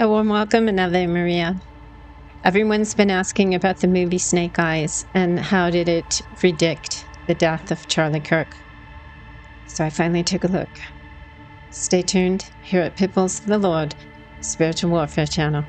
A warm welcome and Ave Maria. Everyone's been asking about the movie Snake Eyes and how did it predict the death of Charlie Kirk. So I finally took a look. Stay tuned here at Pitbulls for the Lord, Spiritual Warfare Channel.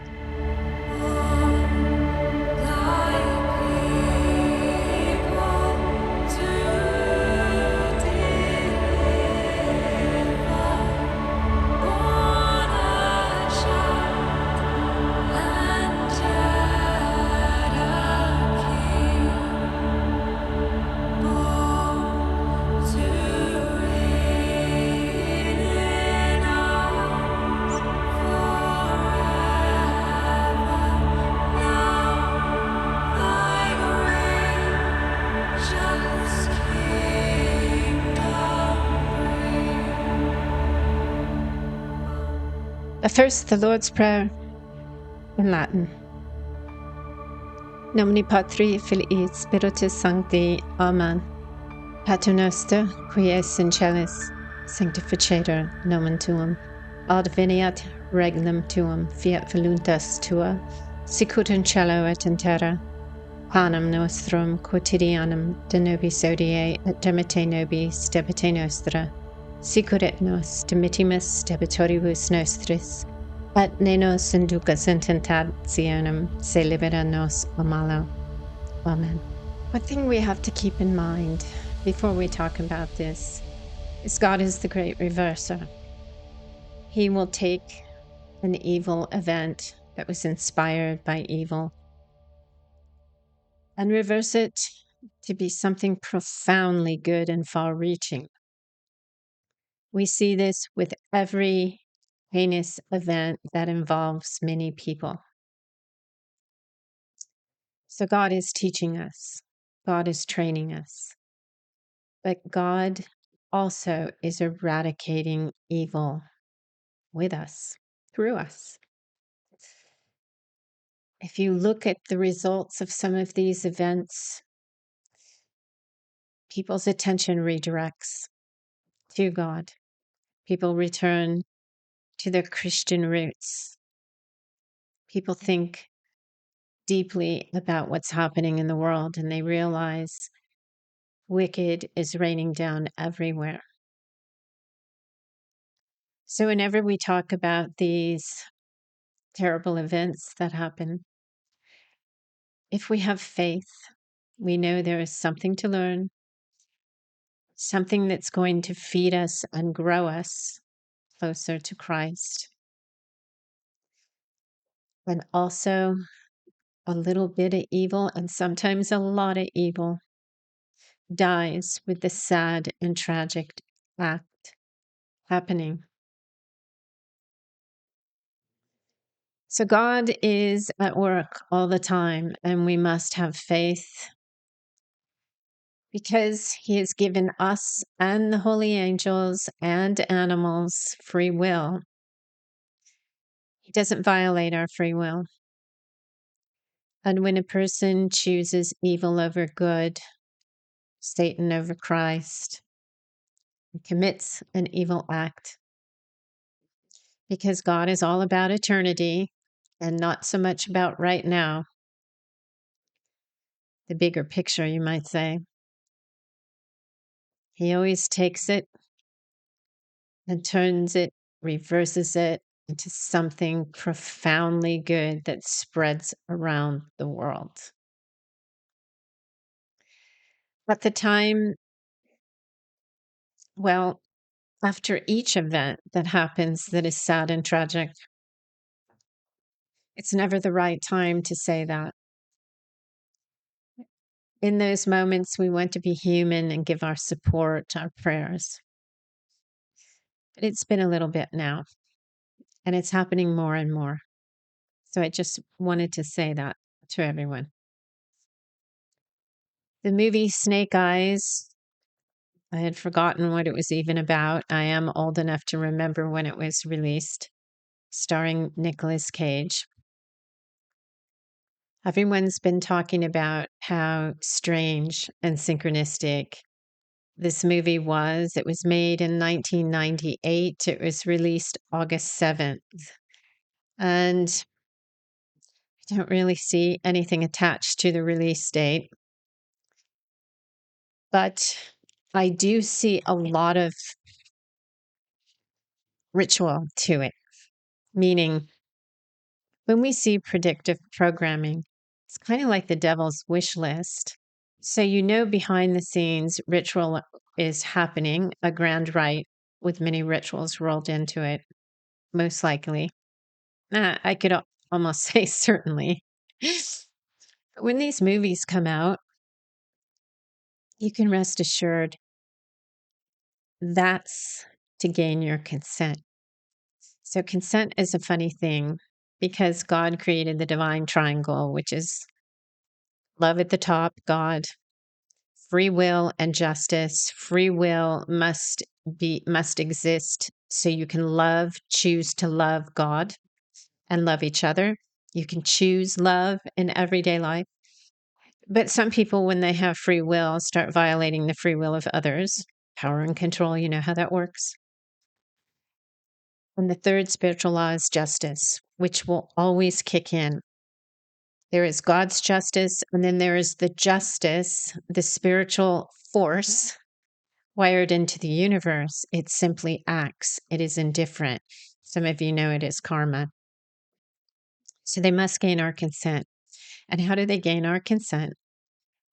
But first, the Lord's Prayer in Latin. Nomine Patri, Filii, Spiritus Sancti. Amen. Pater noster, qui es in celis, sanctificetur nomen tuum. Adveniat regnum tuum, fiat voluntas tua, sicut in cielo et in terra. Panem nostrum quotidianum de nobis hodie et dimitte nobis debite nostra, sicut et nos dimittimus debitoribus nostris, et ne nos inducas in tentationem, se libera nos a malo. Amen. One thing we have to keep in mind before we talk about this is God is the great reverser. He will take an evil event that was inspired by evil and reverse it to be something profoundly good and far-reaching. We see this with every heinous event that involves many people. So God is teaching us. God is training us. But God also is eradicating evil with us, through us. If you look at the results of some of these events, people's attention redirects to God. People return to their Christian roots. People think deeply about what's happening in the world and they realize wicked is raining down everywhere. So whenever we talk about these terrible events that happen, if we have faith, we know there is something to learn, something that's going to feed us and grow us closer to Christ. And also a little bit of evil, and sometimes a lot of evil, dies with the sad and tragic act happening. So God is at work all the time, and we must have faith because He has given us and the holy angels and animals free will. He doesn't violate our free will. And when a person chooses evil over good, Satan over Christ, he commits an evil act. Because God is all about eternity and not so much about right now. The bigger picture, you might say. He always takes it and turns it, reverses it into something profoundly good that spreads around the world. At the time, well, after each event that happens that is sad and tragic, it's never the right time to say that. In those moments, we want to be human and give our support, our prayers. But it's been a little bit now, and it's happening more and more. So I just wanted to say that to everyone. The movie Snake Eyes, I had forgotten what it was even about. I am old enough to remember when it was released, starring Nicolas Cage. Everyone's been talking about how strange and synchronistic this movie was. It was made in 1998. It was released August 7th. And I don't really see anything attached to the release date. But I do see a lot of ritual to it, meaning when we see predictive programming, it's kind of like the devil's wish list. So, behind the scenes, ritual is happening, a grand rite with many rituals rolled into it, most likely. I could almost say certainly. When these movies come out, you can rest assured that's to gain your consent. So, consent is a funny thing because God created the divine triangle, which is love at the top, God, free will and justice. Free will must exist so you can choose to love God and love each other. You can choose love in everyday life. But some people, when they have free will, start violating the free will of others. Power and control, you know how that works. And the third spiritual law is justice, which will always kick in. There is God's justice, and then there is the justice, the spiritual force wired into the universe. It simply acts, it is indifferent. Some of you know it is karma. So they must gain our consent. And how do they gain our consent?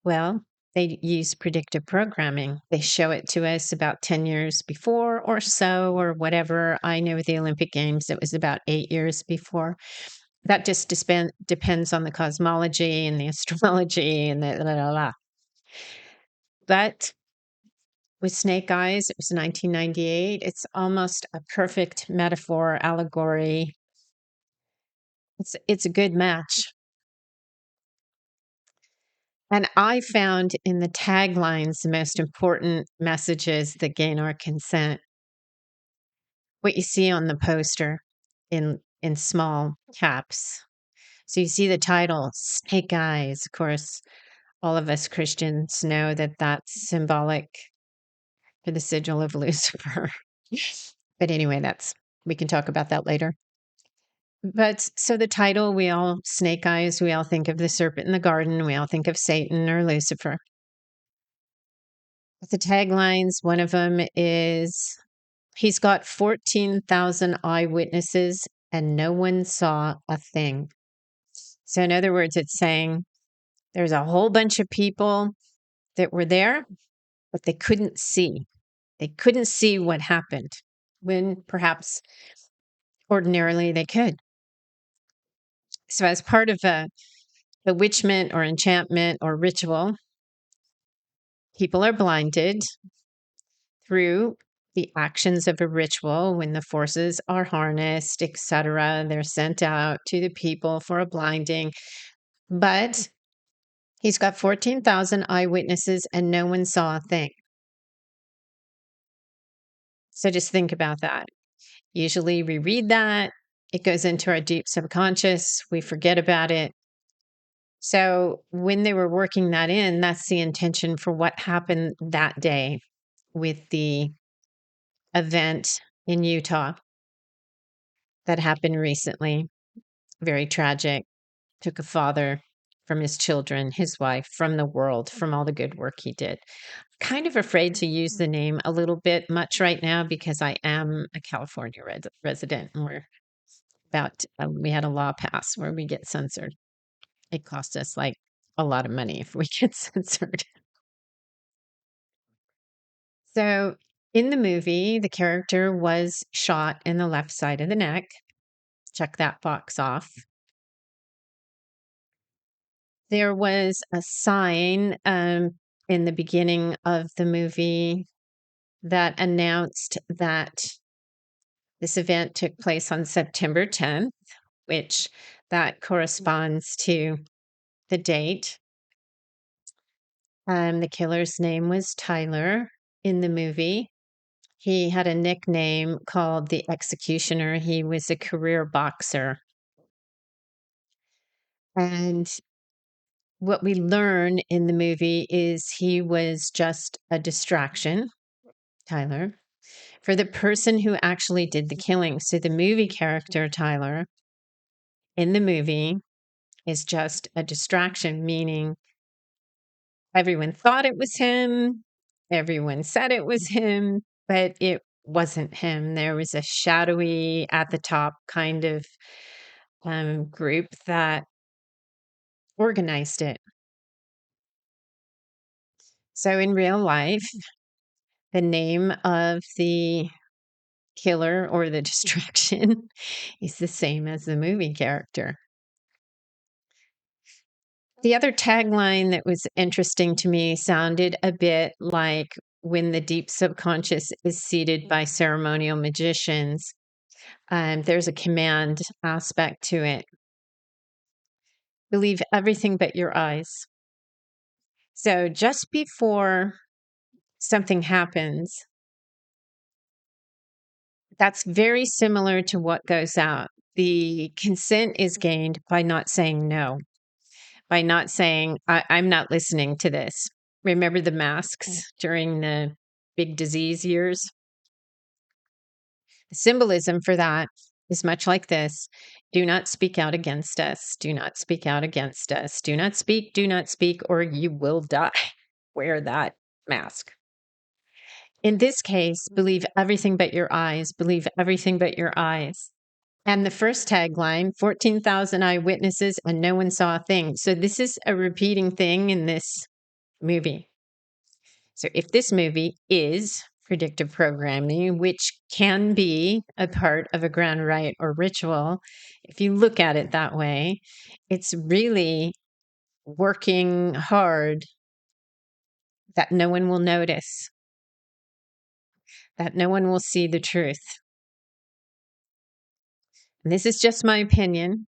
Well, they use predictive programming. They show it to us about 10 years before or so, or whatever. I know with the Olympic Games, it was about 8 years before. That just depends on the cosmology and the astrology and the la la la. But with Snake Eyes, it was 1998. It's almost a perfect metaphor, allegory. It's a good match. And I found in the taglines the most important messages that gain our consent. What you see on the poster in small caps. So you see the title, Snake Eyes. Of course, all of us Christians know that that's symbolic for the sigil of Lucifer. But anyway, we can talk about that later. But so the title, Snake Eyes, we all think of the serpent in the garden. We all think of Satan or Lucifer. But the taglines, one of them is, he's got 14,000 eyewitnesses and no one saw a thing. So in other words, it's saying there's a whole bunch of people that were there, but they couldn't see. They couldn't see what happened when perhaps ordinarily they could. So, as part of a bewitchment or enchantment or ritual, people are blinded through the actions of a ritual. When the forces are harnessed, etc., they're sent out to the people for a blinding. But he's got 14,000 eyewitnesses and no one saw a thing. So just think about that. Usually we read that, it goes into our deep subconscious, we forget about it. So when they were working that in, that's the intention for what happened that day with the event in Utah that happened recently. Very tragic. Took a father from his children, his wife, from the world, from all the good work he did. Kind of afraid to use the name a little bit much right now because I am a California resident and we had a law pass where we get censored. It costs us like a lot of money if we get censored. So in the movie, the character was shot in the left side of the neck. Check that box off. There was a sign in the beginning of the movie that announced that this event took place on September 10th, which that corresponds to the date. The killer's name was Tyler in the movie. He had a nickname called the Executioner. He was a career boxer. And what we learn in the movie is he was just a distraction, Tyler, for the person who actually did the killing. So the movie character, Tyler, in the movie is just a distraction, meaning everyone thought it was him, everyone said it was him, but it wasn't him. There was a shadowy at the top kind of group that organized it. So in real life, the name of the killer or the distraction is the same as the movie character. The other tagline that was interesting to me sounded a bit like when the deep subconscious is seated by ceremonial magicians. There's a command aspect to it. Believe everything but your eyes. So just before something happens, that's very similar to what goes out. The consent is gained by not saying no, by not saying, I'm not listening to this. Remember the masks during the big disease years? The symbolism for that is much like this. Do not speak out against us. Do not speak out against us. Do not speak, or you will die. Wear that mask. In this case, believe everything but your eyes. Believe everything but your eyes. And the first tagline 14,000 eyewitnesses and no one saw a thing. So this is a repeating thing in this movie. So if this movie is predictive programming, which can be a part of a grand rite or ritual, if you look at it that way, it's really working hard that no one will notice, that no one will see the truth. And this is just my opinion.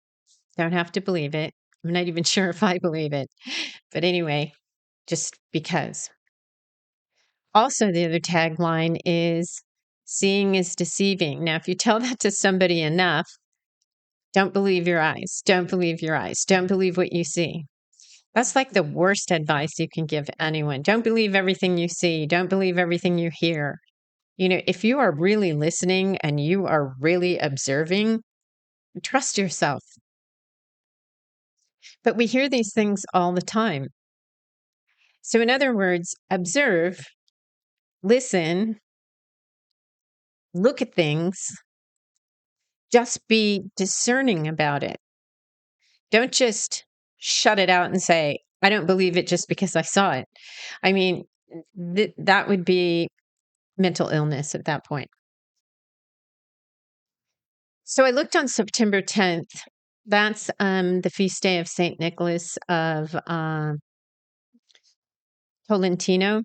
Don't have to believe it. I'm not even sure if I believe it. But anyway, just because. Also, the other tagline is seeing is deceiving. Now, if you tell that to somebody enough, don't believe your eyes. Don't believe your eyes. Don't believe what you see. That's like the worst advice you can give anyone. Don't believe everything you see. Don't believe everything you hear. You know, if you are really listening and you are really observing, trust yourself. But we hear these things all the time. So, in other words, observe, listen, look at things, just be discerning about it. Don't just shut it out and say, I don't believe it just because I saw it. I mean, that would be mental illness at that point. So I looked on September 10th. That's the feast day of St. Nicholas of Tolentino.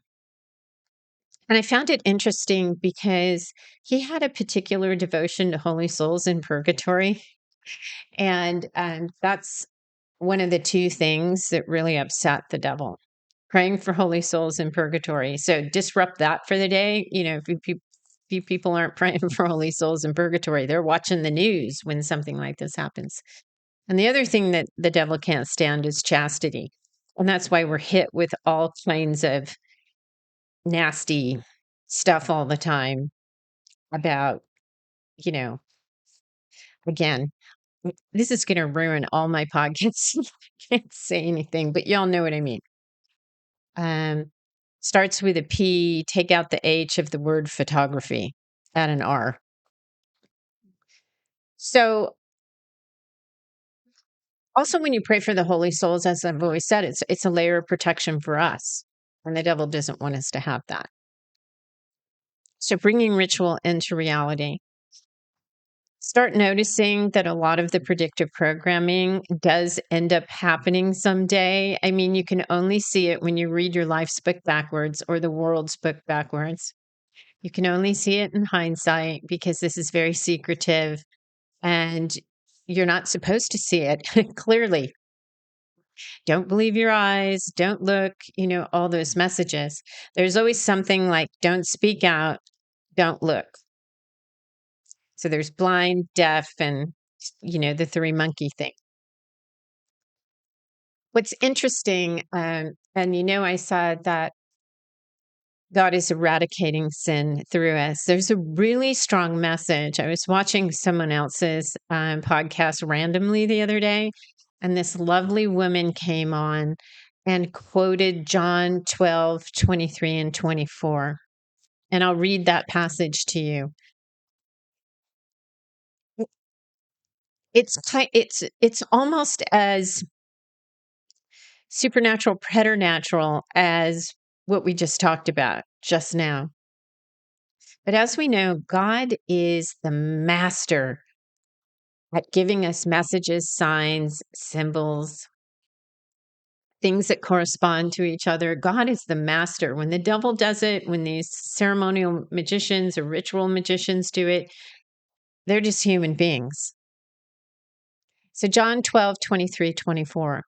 And I found it interesting because he had a particular devotion to holy souls in purgatory. And that's one of the two things that really upset the devil, praying for holy souls in purgatory. So disrupt that for the day. You know, if few people aren't praying for holy souls in purgatory, they're watching the news when something like this happens. And the other thing that the devil can't stand is chastity. And that's why we're hit with all kinds of nasty stuff all the time about, you know, again, this is going to ruin all my podcasts. I can't say anything, but y'all know what I mean. Starts with a P, take out the H of the word photography, add an R. So also when you pray for the holy souls, as I've always said, it's a layer of protection for us. And the devil doesn't want us to have that. So bringing ritual into reality. Start noticing that a lot of the predictive programming does end up happening someday. I mean, you can only see it when you read your life's book backwards or the world's book backwards. You can only see it in hindsight because this is very secretive and you're not supposed to see it clearly. Don't believe your eyes, don't look, you know, all those messages. There's always something like don't speak out, don't look. So there's blind, deaf, and, you know, the three monkey thing. What's interesting, and you know, I said that God is eradicating sin through us. There's a really strong message. I was watching someone else's podcast randomly the other day, and this lovely woman came on and quoted John 12:23 and 24. And I'll read that passage to you. It's almost as supernatural, preternatural as what we just talked about just now. But as we know, God is the master at giving us messages, signs, symbols, things that correspond to each other. God is the master. When the devil does it, when these ceremonial magicians or ritual magicians do it, they're just human beings. So John 12:23, 24.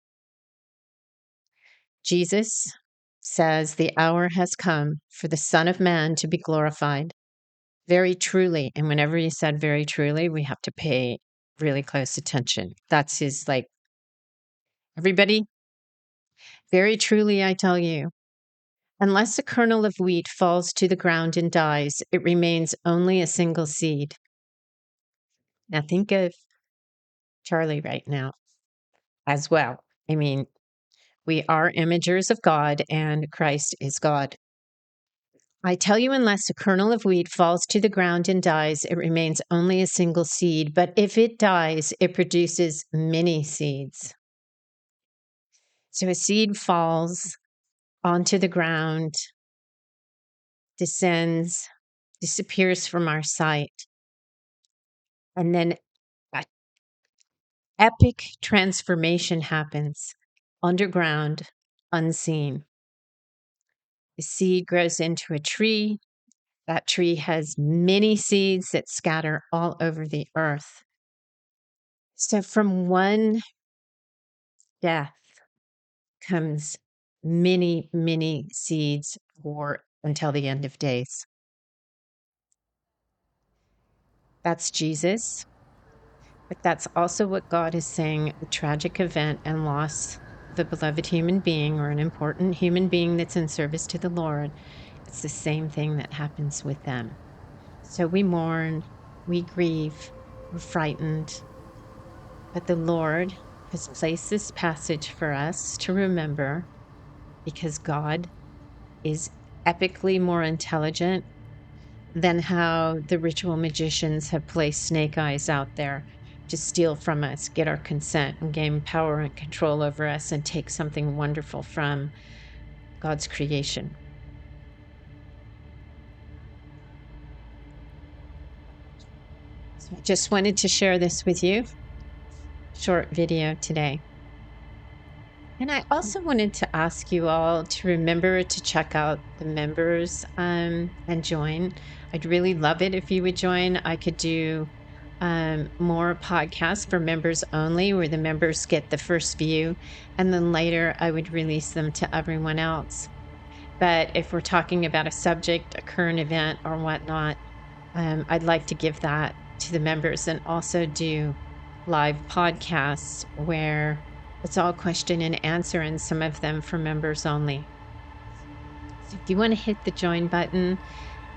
Jesus says, "The hour has come for the Son of Man to be glorified." Very truly. And whenever he said very truly, we have to pay really close attention. That's his, like, everybody, very truly, I tell you, unless a kernel of wheat falls to the ground and dies, it remains only a single seed. Now think of Charlie right now as well. I mean, we are imagers of God and Christ is God. I tell you, unless a kernel of wheat falls to the ground and dies, it remains only a single seed. But if it dies, it produces many seeds. So a seed falls onto the ground, descends, disappears from our sight, and then an epic transformation happens underground, unseen. The seed grows into a tree. That tree has many seeds that scatter all over the earth. So from one death comes many, many seeds for until the end of days. That's Jesus. But that's also what God is saying, a tragic event and loss of a beloved human being or an important human being that's in service to the Lord. It's the same thing that happens with them. So we mourn, we grieve, we're frightened. But the Lord has placed this passage for us to remember because God is epically more intelligent than how the ritual magicians have placed snake eyes out there to steal from us, get our consent, and gain power and control over us and take something wonderful from God's creation. So I just wanted to share this with you. Short video today. And I also wanted to ask you all to remember to check out the members and join. I'd really love it if you would join. I could do more podcasts for members only, where the members get the first view, and then later I would release them to everyone else. But if we're talking about a subject, a current event, or whatnot, I'd like to give that to the members and also do live podcasts where it's all question and answer, and some of them for members only. So if you want to hit the join button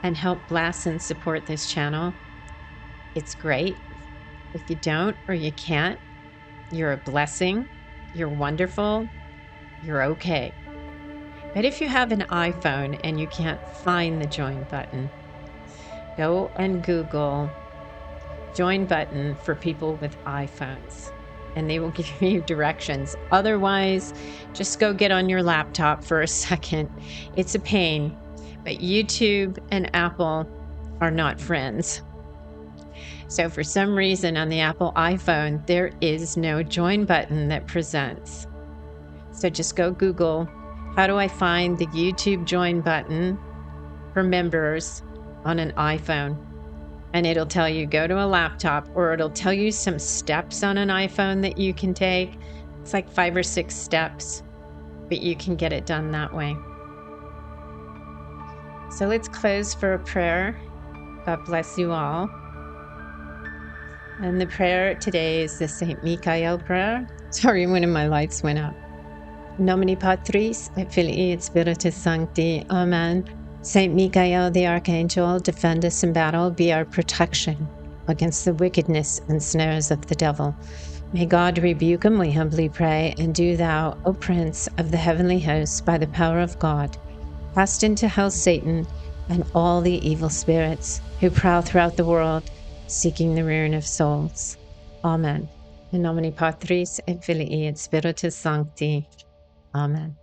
and help bless and support this channel, it's great. If you don't or you can't, you're a blessing, you're wonderful, you're okay. But if you have an iPhone and you can't find the join button, go and Google join button for people with iPhones, and they will give you directions. Otherwise, just go get on your laptop for a second. It's a pain, but YouTube and Apple are not friends. So for some reason on the Apple iPhone, there is no join button that presents. So just go Google, how do I find the YouTube join button for members on an iPhone? And it'll tell you go to a laptop, or it'll tell you some steps on an iPhone that you can take. It's like 5 or 6 steps, but you can get it done that way. So let's close for a prayer. God bless you all. And the prayer today is the St. Michael prayer. Sorry, one of my lights went out. Nomine Patris et Filii et Spiritus Sancti. Amen. Saint Michael the Archangel, defend us in battle, be our protection against the wickedness and snares of the devil. May God rebuke him, we humbly pray, and do thou, O Prince of the heavenly hosts, by the power of God, cast into hell Satan and all the evil spirits who prowl throughout the world, seeking the ruin of souls. Amen. In nomine Patris et Filii et Spiritus Sancti. Amen.